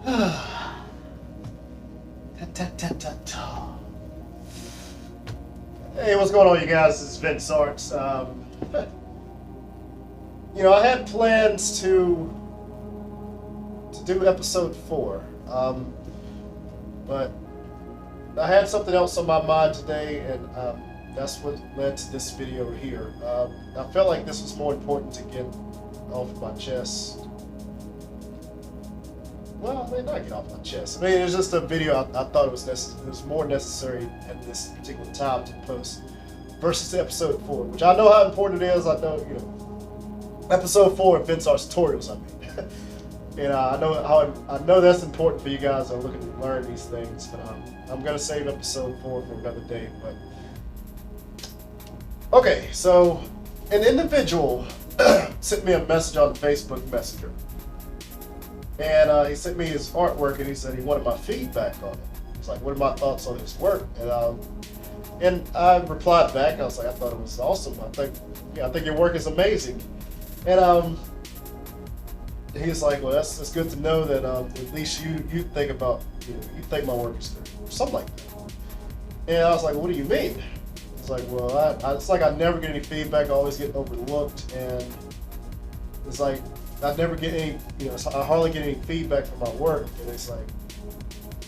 Hey, what's going on, you guys? This is Vince Arts. I had plans to do episode 4, but I had something else on my mind today, and that's what led to this video here. I felt like this was more important to get off my chest. Well, I mean, not get off my chest. I mean, it was just a video I thought it was more necessary at this particular time to post versus episode 4, which I know how important it is. I know, episode 4 of Vince Arts tutorials, I mean. And I know that's important for you guys that are looking to learn these things, but I'm going to save episode 4 for another day. But okay, so an individual sent me a message on Facebook Messenger. And he sent me his artwork, and he said he wanted my feedback on it. He's like, what are my thoughts on his work? And I replied back. I was like, I thought it was awesome. I think your work is amazing. And he's like, well, that's good to know that at least you think about, you think my work is good, or something like that. And I was like, what do you mean? It's like, well, it's like I never get any feedback. I always get overlooked, and it's like I never get any, I hardly get any feedback from my work. And it's like,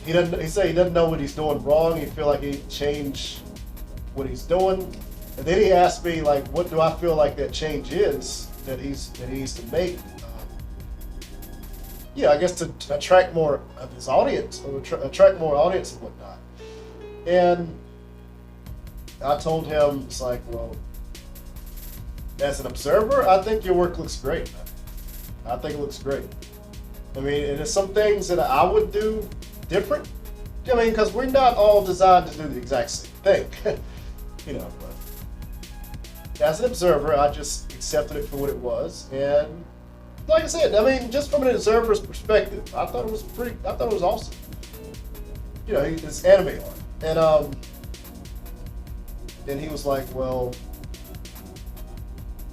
he said he doesn't know what he's doing wrong. He feel like he change what he's doing. And then he asked me, like, what do I feel like that change is that he needs to make? I guess to attract more of his audience, or attract more audience and whatnot. And I told him, it's like, well, as an observer, I think your work looks great, man. I think it looks great. I mean, and there's some things that I would do different. I mean, because we're not all designed to do the exact same thing. But as an observer, I just accepted it for what it was. And like I said, I mean, just from an observer's perspective, I thought it was awesome. It's anime art. And he was like, well,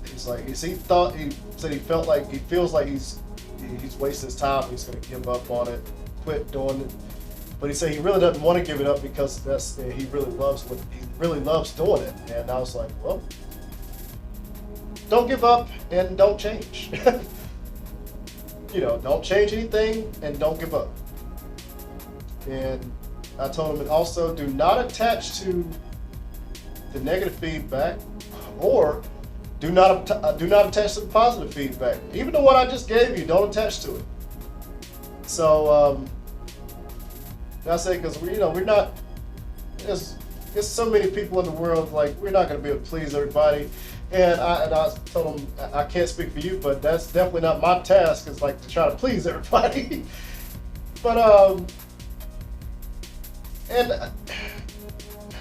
he felt like he feels like he's wasting his time. He's going to give up on it, quit doing it. But he said he really doesn't want to give it up because he really loves doing it. And I was like, well, don't give up and don't change. Don't change anything and don't give up. And I told him, and also do not attach to the negative feedback, or do not attach to the positive feedback. Even the one I just gave you, don't attach to it. So I say, because we're not. There's so many people in the world. Like, we're not going to be able to please everybody. And I told him, I can't speak for you, but that's definitely not my task. It's like to try to please everybody. But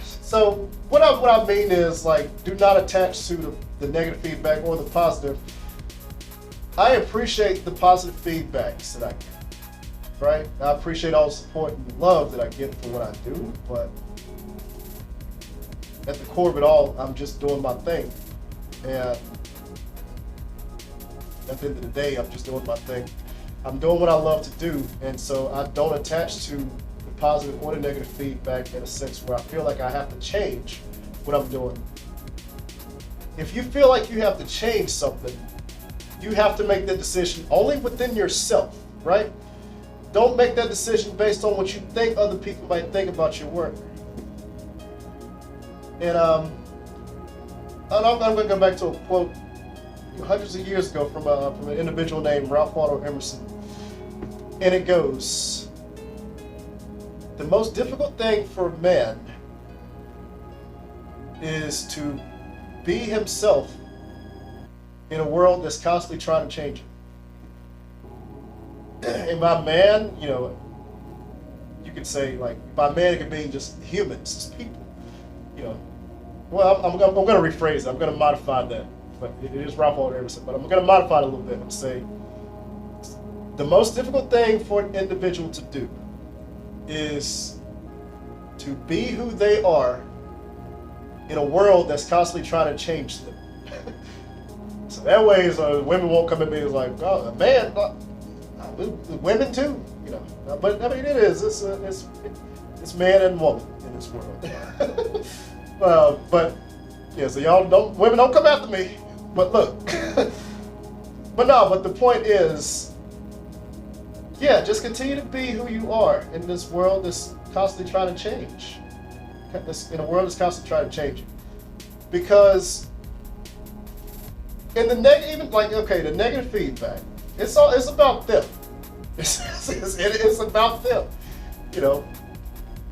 so what I mean is, like, do not attach to the negative feedback or the positive. I appreciate the positive feedbacks that I get, right? I appreciate all the support and love that I get for what I do, but at the core of it all, I'm just doing my thing. And at the end of the day, I'm just doing my thing. I'm doing what I love to do, and so I don't attach to the positive or the negative feedback in a sense where I feel like I have to change what I'm doing. If you feel like you have to change something, you have to make that decision only within yourself, right? Don't make that decision based on what you think other people might think about your work. And I'm going to go back to a quote hundreds of years ago from an individual named Ralph Waldo Emerson. And it goes, the most difficult thing for man is to be himself in a world that's constantly trying to change him. And by man, you could say, like, by man it could mean just humans, just people. Well, I'm going to rephrase it. I'm going to modify that. But it is Ralph Waldo Emerson. But I'm going to modify it a little bit and say, the most difficult thing for an individual to do is to be who they are in a world that's constantly trying to change them. So that way, women won't come at me as like, oh, man, women too, you know. But I mean, it is. It's man and woman in this world. But yeah, so women don't come after me. But look, but the point is, yeah, just continue to be who you are in this world that's constantly trying to change. In a world that's constantly trying to change you, because in the the negative feedback, it's about them. It's about them. You know,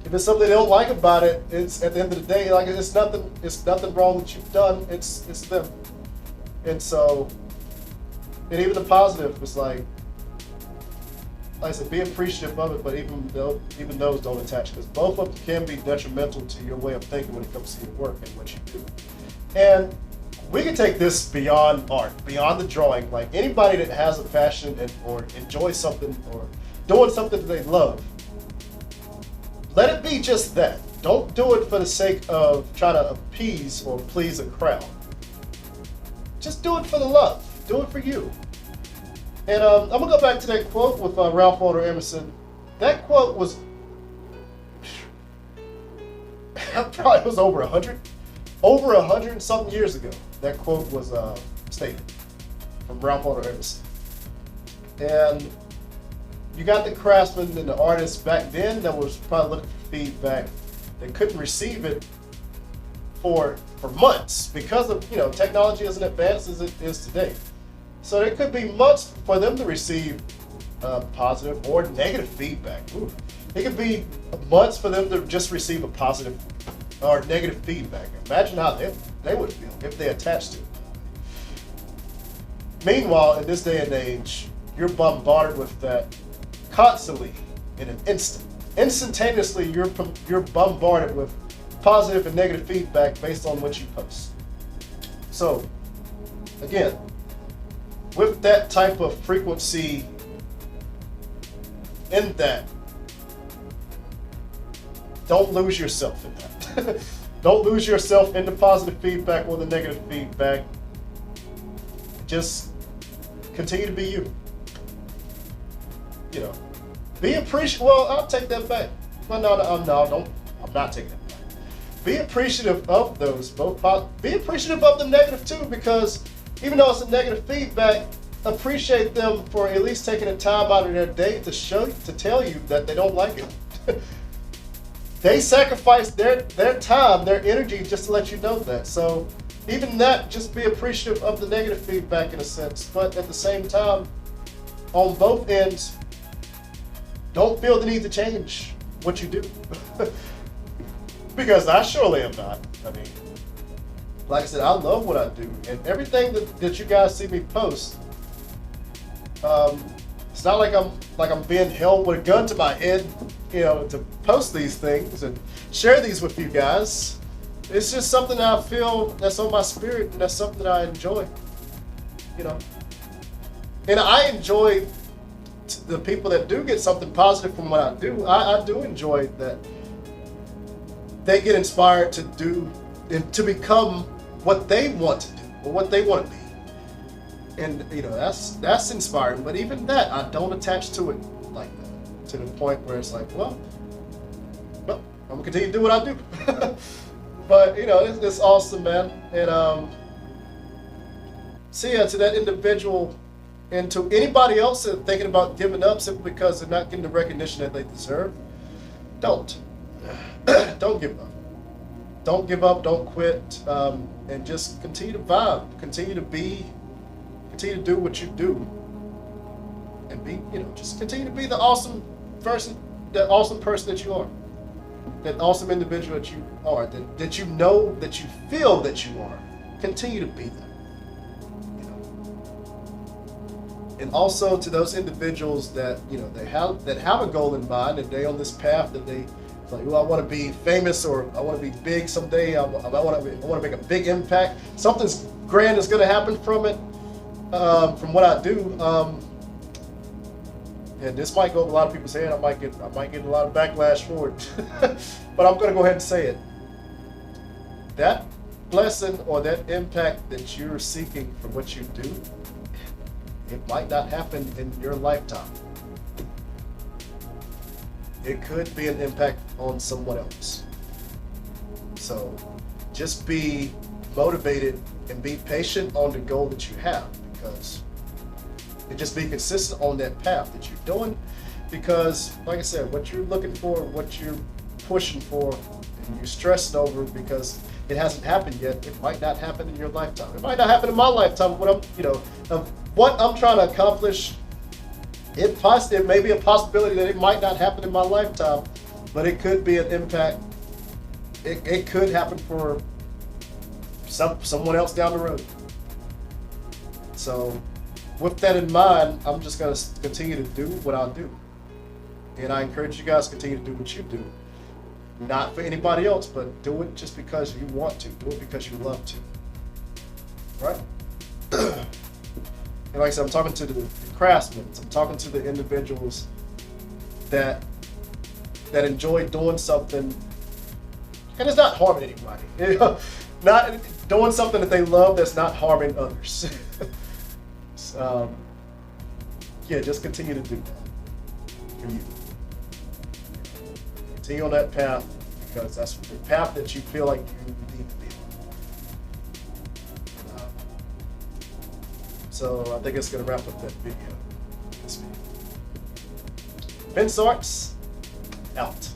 if it's something they don't like about it, it's at the end of the day, like it's nothing wrong that you've done. It's them. And so, and even the positive was like I said, be appreciative of it, but even those don't attach, because both of them can be detrimental to your way of thinking when it comes to your work and what you do. And we can take this beyond art, beyond the drawing. Like anybody that has a passion or enjoys something or doing something that they love, let it be just that. Don't do it for the sake of trying to appease or please a crowd. Just do it for the love. Do it for you. And I'm going to go back to that quote with Ralph Waldo Emerson. That quote was probably was over 100 and something years ago. That quote was stated from Ralph Waldo Emerson. And you got the craftsmen and the artists back then that was probably looking for feedback. They couldn't receive it for months because of technology as advanced as it is today. So it could be months for them to receive positive or negative feedback. Ooh. It could be months for them to just receive a positive or negative feedback. Imagine how they would feel if they attached to it. Meanwhile, in this day and age, you're bombarded with that constantly in an instant. Instantaneously, you're bombarded with positive and negative feedback based on what you post. So, again, with that type of frequency in that, don't lose yourself in that. Don't lose yourself in the positive feedback or the negative feedback. Just continue to be you. Be appreciative. Well, I'll take that back. No, don't. I'm not taking that back. Be appreciative of those both. Be appreciative of the negative too, because even though it's a negative feedback, appreciate them for at least taking the time out of their day to tell you that they don't like it. They sacrifice their time, their energy, just to let you know that. So even that, just be appreciative of the negative feedback in a sense. But at the same time, on both ends, don't feel the need to change what you do. Because I surely am not. I mean, like I said, I love what I do. And everything that you guys see me post, it's not like I'm being held with a gun to my head, to post these things and share these with you guys. It's just something that I feel that's on my spirit, and that's something that I enjoy. And I enjoy the people that do get something positive from what I do. I do enjoy that they get inspired to do and to become what they want to do or what they want to be. And that's inspiring. But even that, I don't attach to it like that, to the point where it's like, well, I'm gonna continue to do what I do. But it's awesome, man. And to that individual and to anybody else that's thinking about giving up simply because they're not getting the recognition that they deserve, don't give up. Don't give up. Don't quit. And just continue to vibe. Continue to do what you do, and be, just continue to be the awesome person that you are, that awesome individual that you are, that you feel that you are. Continue to be that. And also to those individuals that they have a goal in mind, and they on this path that they like, I want to be famous, or I want to be big someday. I want to make a big impact. Something's grand is going to happen from it. From what I do, and this might go over a lot of people's head. I might get a lot of backlash for it, but I'm going to go ahead and say it. That blessing or that impact that you're seeking from what you do, it might not happen in your lifetime. it could be an impact on someone else. So just be motivated and be patient on the goal that you have, because and just be consistent on that path that you're doing, because like I said, what you're looking for, what you're pushing for, and you're stressing over because it hasn't happened yet, it might not happen in your lifetime. It might not happen in my lifetime. What I'm trying to accomplish, it may be a possibility that it might not happen in my lifetime, but it could be an impact. It could happen for someone else down the road. So with that in mind, I'm just going to continue to do what I do. And I encourage you guys to continue to do what you do. Not for anybody else, but do it just because you want to. Do it because you love to. Right? And like I said, I'm talking to the craftsmen. I'm talking to the individuals that enjoy doing something, and it's not harming anybody. Not doing something that they love that's not harming others. Yeah, just continue to do that for you. Continue on that path, because that's the path that you feel like you need to be on. So I think it's going to wrap up that video. Vince Arts, out.